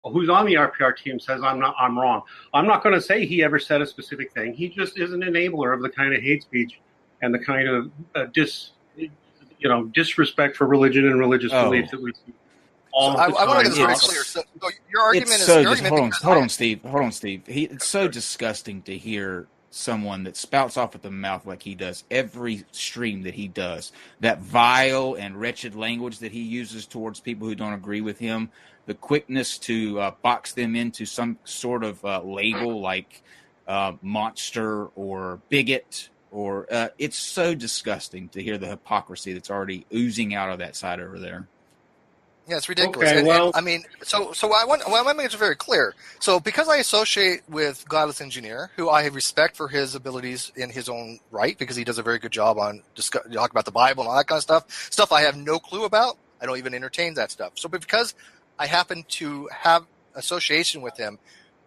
who's on the RPR team says I'm wrong. I'm not going to say he ever said a specific thing. He just is an enabler of the kind of hate speech and the kind of disrespect for religion and religious belief that we see. I want to get this very clear. So your argument is hold on, Steve. It's so disgusting to hear someone that spouts off at the mouth like he does every stream that he does, that vile and wretched language that he uses towards people who don't agree with him, the quickness to box them into some sort of label like monster or bigot, or it's so disgusting to hear the hypocrisy that's already oozing out of that side over there. Yeah, it's ridiculous. Okay, well, so I want to make it very clear. So because I associate with Godless Engineer, who I have respect for his abilities in his own right, because he does a very good job on talk about the Bible and all that kind of stuff I have no clue about. I don't even entertain that stuff. So because I happen to have association with him,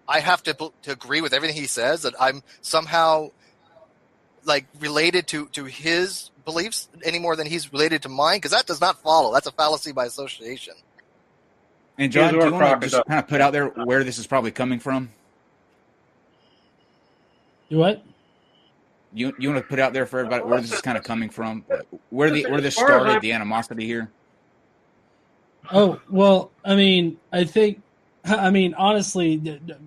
I have to agree with everything he says, that I'm somehow like related to his beliefs any more than he's related to mine, because that does not follow. That's a fallacy by association. And John, do you want to just kind of put out there where this is probably coming from? You what? You want to put out there for everybody where this is kind of coming from, where this started, the animosity here? Oh, well, honestly,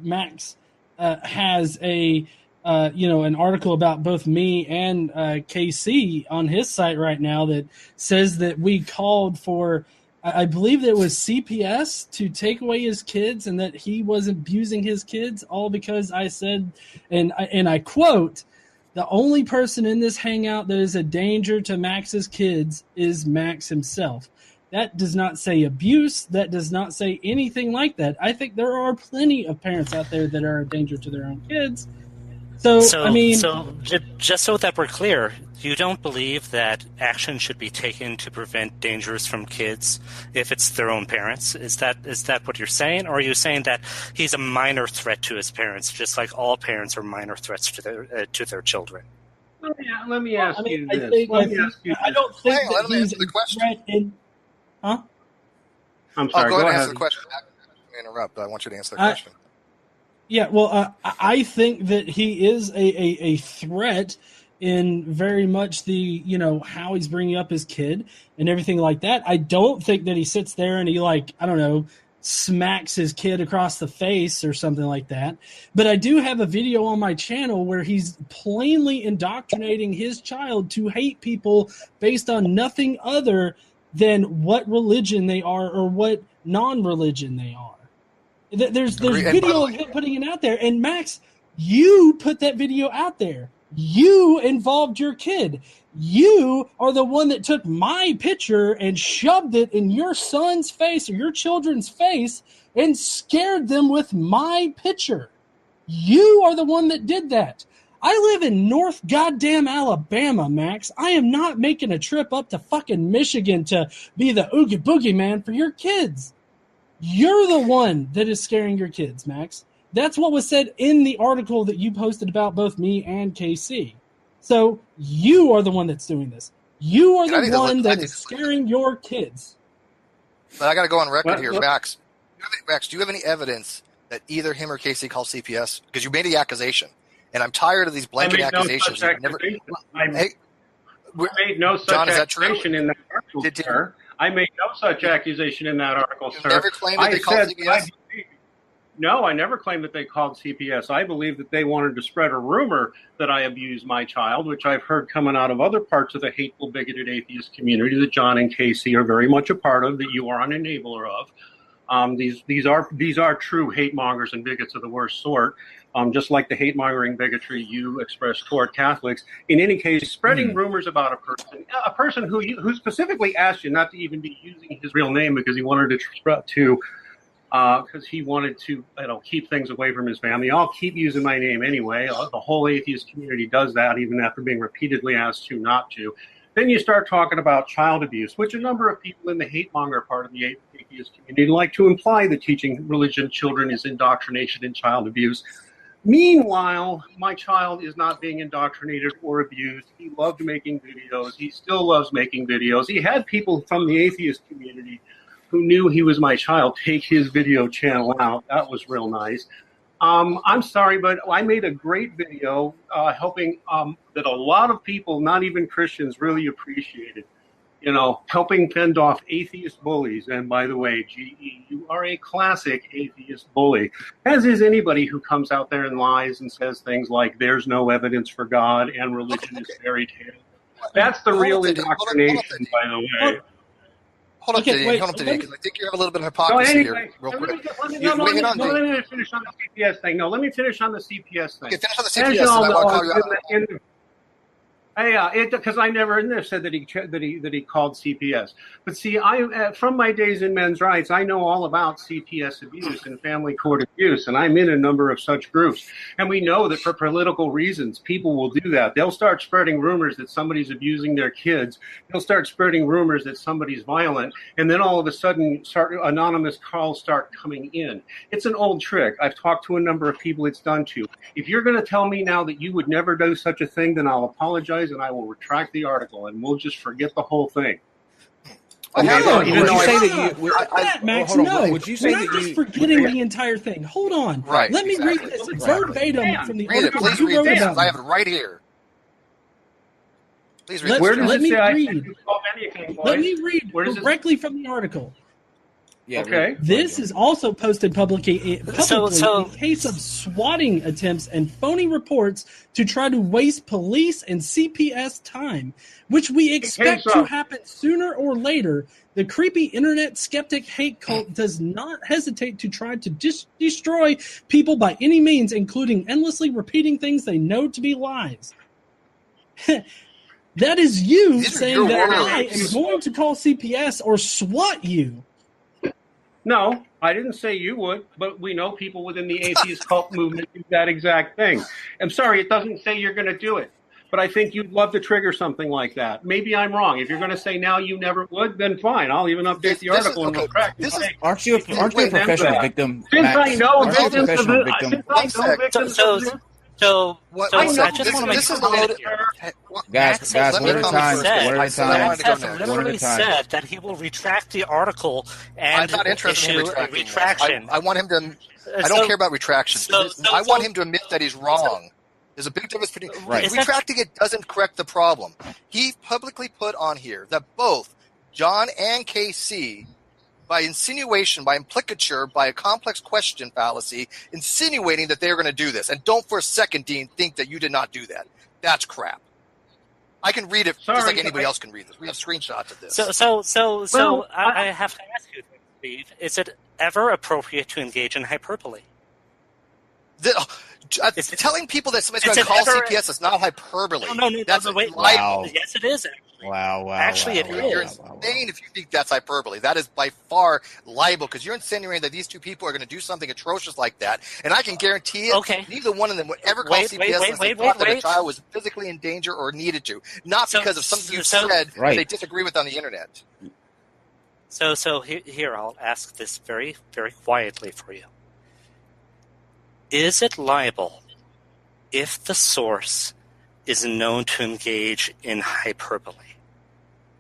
Max has an article about both me and KC on his site right now that says that we called for, I believe that it was CPS to take away his kids, and that he was abusing his kids, all because I said, and I quote, "The only person in this hangout that is a danger to Max's kids is Max himself." That does not say abuse. That does not say anything like that. I think there are plenty of parents out there that are a danger to their own kids. So just so that we're clear, you don't believe that action should be taken to prevent dangers from kids if it's their own parents? Is that what you're saying? Or are you saying that he's a minor threat to his parents, just like all parents are minor threats to their children? Let me ask you this. I don't think let me answer the question. Huh? I'm sorry. Go ahead and answer the question. I didn't interrupt, but I want you to answer the question. Yeah, well, I think that he is a threat in very much the, how he's bringing up his kid and everything like that. I don't think that he sits there and he, smacks his kid across the face or something like that. But I do have a video on my channel where he's plainly indoctrinating his child to hate people based on nothing other than what religion they are or what non-religion they are. There's video of him putting it out there. And Max, you put that video out there. You involved your kid. You are the one that took my picture and shoved it in your son's face or your children's face and scared them with my picture. You are the one that did that. I live in North goddamn Alabama, Max. I am not making a trip up to fucking Michigan to be the Oogie Boogie man for your kids. You're the one that is scaring your kids, Max. That's what was said in the article that you posted about both me and KC. So you are the one that's doing this. You are the one that is scaring your kids. But I got to go on record here, Max. Max, do you have any evidence that either him or KC called CPS? Because you made the accusation, and I'm tired of these blanket accusations. I made no such accusation in that article, sir. I made no such accusation in that article, sir. Never claimed that they called CPS? No, I never claimed that they called CPS. I believe that they wanted to spread a rumor that I abused my child, which I've heard coming out of other parts of the hateful, bigoted atheist community that John and Casey are very much a part of, that you are an enabler of. These are true hate mongers and bigots of the worst sort, just like the hate mongering bigotry you express toward Catholics. In any case, spreading rumors about a person who specifically asked you not to even be using his real name because he wanted to keep things away from his family. I'll keep using my name anyway. The whole atheist community does that, even after being repeatedly asked to not to. Then you start talking about child abuse, which a number of people in the hate monger part of the atheist community like to imply that teaching religion children is indoctrination in child abuse. Meanwhile, my child is not being indoctrinated or abused. He loved making videos. He still loves making videos. He had people from the atheist community who knew he was my child take his video channel out. That was real nice. I'm sorry, but I made a great video helping that a lot of people, not even Christians, really appreciated. You know, helping fend off atheist bullies. And by the way, GE, you are a classic atheist bully, as is anybody who comes out there and lies and says things like there's no evidence for God and religion is fairy tale. That's the real indoctrination, by the way. Hold on, today, because I think you have a little bit of hypocrisy here, real quick. Let me finish on the CPS thing. No, let me finish on the CPS thing. Okay, finish on the CPS, and I want to call you out. Because I never said that he called CPS. But see, from my days in men's rights, I know all about CPS abuse and family court abuse, and I'm in a number of such groups. And we know that for political reasons, people will do that. They'll start spreading rumors that somebody's abusing their kids. They'll start spreading rumors that somebody's violent, and then all of a sudden, anonymous calls start coming in. It's an old trick. I've talked to a number of people it's done to. If you're going to tell me now that you would never do such a thing, then I'll apologize. And I will retract the article, and we'll just forget the whole thing. Okay, would you say that you? Max, hold on, no. Would you say we're that not you? just forgetting the entire thing. Hold on. Right. Let me Exactly. read this verbatim from the Read it. article Please you read wrote this. about. I have it right here. Please read Where this. does Let it me say I read. can't solve anything, boys? Let me read Where does it- directly from the article. Yeah, Okay. This is also posted publicly So- in case of swatting attempts and phony reports to try to waste police and CPS time, which we expect to happen sooner or later. The creepy internet skeptic hate cult does not hesitate to try to destroy people by any means, including endlessly repeating things they know to be lies. That is you These are saying your that words. I am going to call CPS or SWAT you. No, I didn't say you would, but we know people within the atheist cult movement do that exact thing. I'm sorry, it doesn't say you're going to do it, but I think you'd love to trigger something like that. Maybe I'm wrong. If you're going to say now you never would, then fine. I'll even update the article and retract it. Aren't you a professional victim? Since Max? I know Aren't you a victims professional of victim? since I know victims of this, So I I just want to make this is a comment loaded. here. Guys, let me one at a comment time. first. One at a Max time. has Max has One at a literally time. said that he will retract the article and I'm not interested in issue a retracting. retraction. I want him to. I don't care about retractions. I want him to admit that he's wrong. There's a big difference between retracting it doesn't correct the problem. He publicly put on here that both John and KC, by insinuation, by implicature, by a complex question fallacy, insinuating that they're going to do this. And don't for a second, Dean, think that you did not do that. That's crap. I can read it just like anybody else can read this. We have screenshots of this. So I have to ask you, Steve, is it ever appropriate to engage in hyperbole? Telling people that somebody's going to call CPS is not hyperbole. No, that's wait. libel. Yes, it is. Actually. Wow. Actually, it is. You're insane if you think that's hyperbole. That is by far libel because you're insinuating that these two people are going to do something atrocious like that. And I can guarantee it, neither one of them would ever call CPS unless they thought that a child was physically in danger or needed to. Not because of something you said that they disagree with on the internet. So here, I'll ask this very, very quietly for you. Is it libel if the source is known to engage in hyperbole?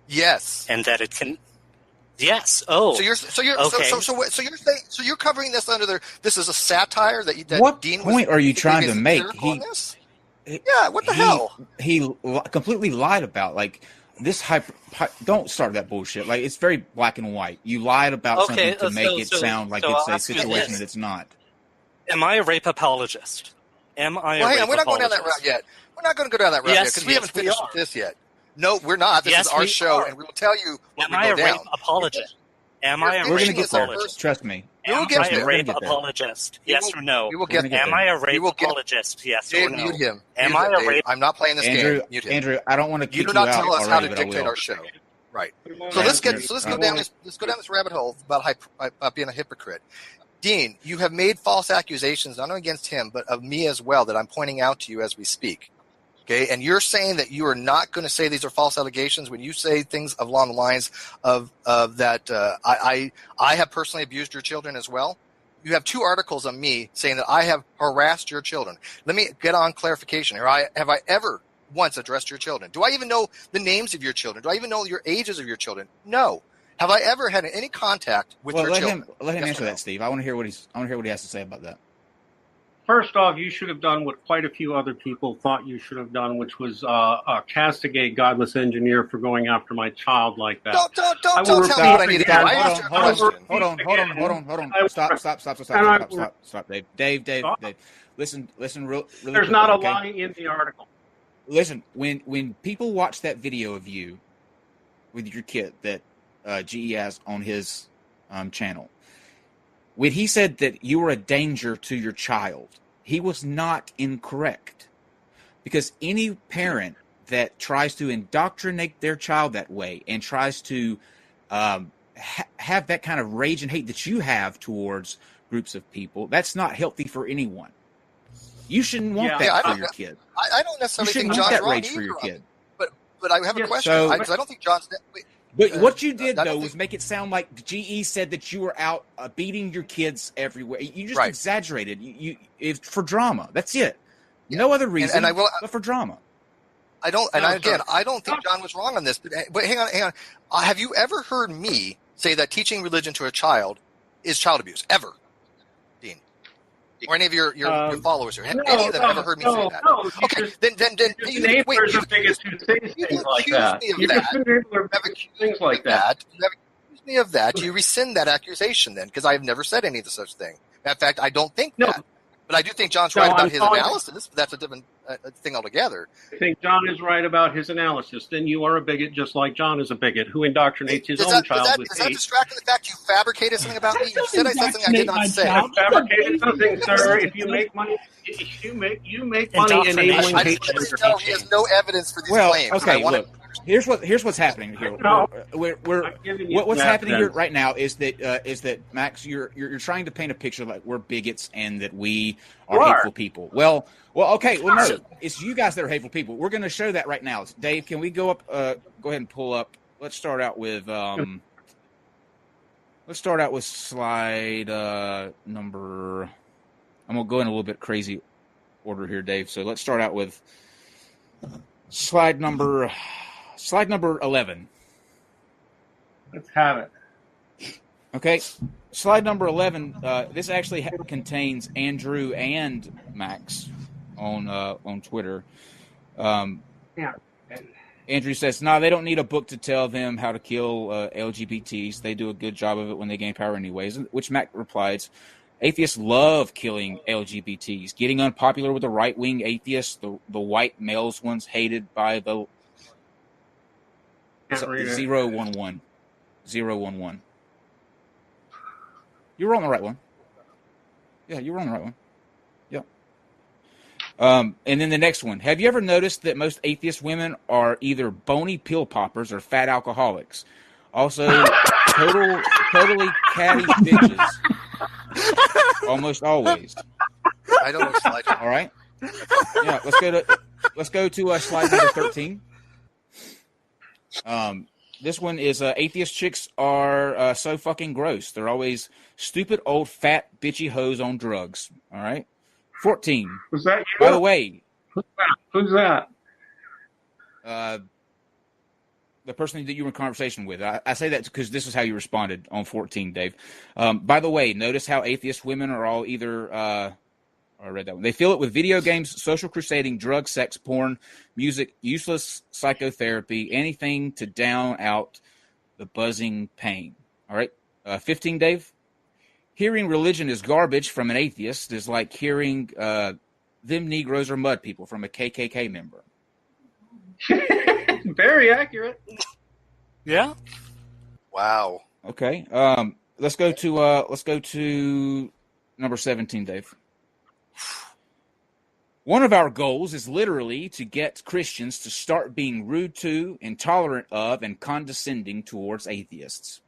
Yes. And that it can. Yes. Oh. So you're covering this under this is a satire that what Dean point are you trying to make? What the hell? He completely lied about this don't start that bullshit. It's very black and white. You lied about something to make it sound like it's a situation that it's not. Am I a rape apologist? Am I a rape apologist? We're not going down that route yet. We're not going to go down that route yet because we haven't finished with this yet. No, we're not. This is our show, and we will tell you what we go down. Am I a rape apologist? Am I a We're rape going to get there. apologist? Trust me. Am I a rape apologist? Yes or no? We will get there. Am I a rape apologist? Yes or no? Mute him. Am I a rape? I'm not playing this game. Mute him. Andrew, I don't want to kick you do not tell us how to already, dictate our show. Right. So let's go down this rabbit hole about being a hypocrite. Dean, you have made false accusations not only against him but of me as well that I'm pointing out to you as we speak. Okay, and you're saying that you are not going to say these are false allegations when you say things along the lines of that I have personally abused your children as well. You have two articles on me saying that I have harassed your children. Let me get on clarification here. Have I ever once addressed your children? Do I even know the names of your children? Do I even know your ages of your children? No. Have I ever had any contact with your children? Let him Yes answer or no? that, Steve. I want to hear what he has to say about that. First off, you should have done what quite a few other people thought you should have done, which was castigate Godless Engineer for going after my child like that. Don't tell me what I need to do. I asked you a question. Hold on. Stop, Dave. Listen, really There's quickly, not a okay? lie in the article. Listen, when people watch that video of you with your kid that GE has on his channel, when he said that you were a danger to your child, he was not incorrect. Because any parent that tries to indoctrinate their child that way and tries to have that kind of rage and hate that you have towards groups of people, that's not healthy for anyone. You shouldn't want that for your kid. I don't necessarily think want John's that wrong rage either. for your kid. But I have a question, because I don't think John's... But what you did, though, was make it sound like GE said that you were out beating your kids everywhere. You just exaggerated. It's for drama. That's it. Yeah. No other reason but for drama. I don't think John was wrong on this. But hang on. Have you ever heard me say that teaching religion to a child is child abuse? Ever? Dean? Or any of your followers here? Have any of them ever heard me say that? No. Okay, then you neighbors are the biggest who say things like that. You have accused me of that. Do you rescind that accusation then? Because I have never said any of the such thing. In fact, I don't think that. But I do think John's right about his analysis, but that's a different thing altogether. I think John is right about his analysis. Then you are a bigot just like John is a bigot who indoctrinates his own child with hate. Does that distract from the fact you fabricated something about me? You said something I did not say. I fabricated something, sir. If you make money, you make money enabling hate. He has no evidence for these claims. Okay, look. Here's what's happening here. What's happening here right now is that Max, you're trying to paint a picture like we're bigots and that we are hateful people. Well, okay. Well, no, it's you guys that are hateful people. We're going to show that right now. Dave, can we go up? Go ahead and pull up. Let's start out with slide number. I'm gonna go in a little bit crazy order here, Dave. So let's start out with slide number 11. Let's have it. Okay, slide number 11. This actually contains Andrew and Max on Twitter. Andrew says, "No, they don't need a book to tell them how to kill LGBTs. They do a good job of it when they gain power anyways." Which Mac replies, "Atheists love killing LGBTs, getting unpopular with the right-wing atheists, the white males ones hated by the 011. 011. You were on the right one. Yeah, you were on the right one. Yeah. And then the next one. Have you ever noticed that most atheist women are either bony pill poppers or fat alcoholics? Also, totally catty bitches. Almost always. I don't know slide. All right. Yeah. Let's go to slide number 13. This one is atheist chicks are so fucking gross. They're always stupid, old, fat, bitchy hoes on drugs. All right. 14. Was that you? By the way. Who's that? The person that you were in conversation with. I say that because this is how you responded on 14, Dave. By the way, notice how atheist women are all either... I read that one. They fill it with video games, social crusading, drugs, sex, porn, music, useless psychotherapy, anything to down out the buzzing pain. All right. 15, Dave. Hearing religion is garbage from an atheist is like hearing them Negroes are mud people from a KKK member. Very accurate. Yeah. Wow. Okay. Let's go to number 17, Dave. One of our goals is literally to get Christians to start being rude to, intolerant of, and condescending towards atheists.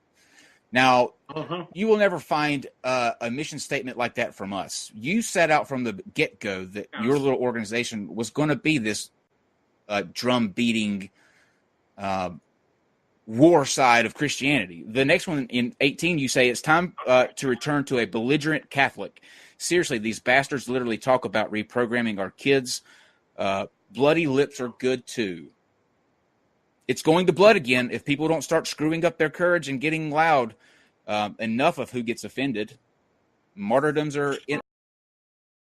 Now, you will never find a mission statement like that from us. You set out from the get-go that your little organization was going to be this drum-beating war side of Christianity. The next one in 18, you say it's time to return to a belligerent Catholic. Seriously, these bastards literally talk about reprogramming our kids. Bloody lips are good too. it's going to blood again if people don't start screwing up their courage and getting loud enough of who gets offended. Martyrdoms are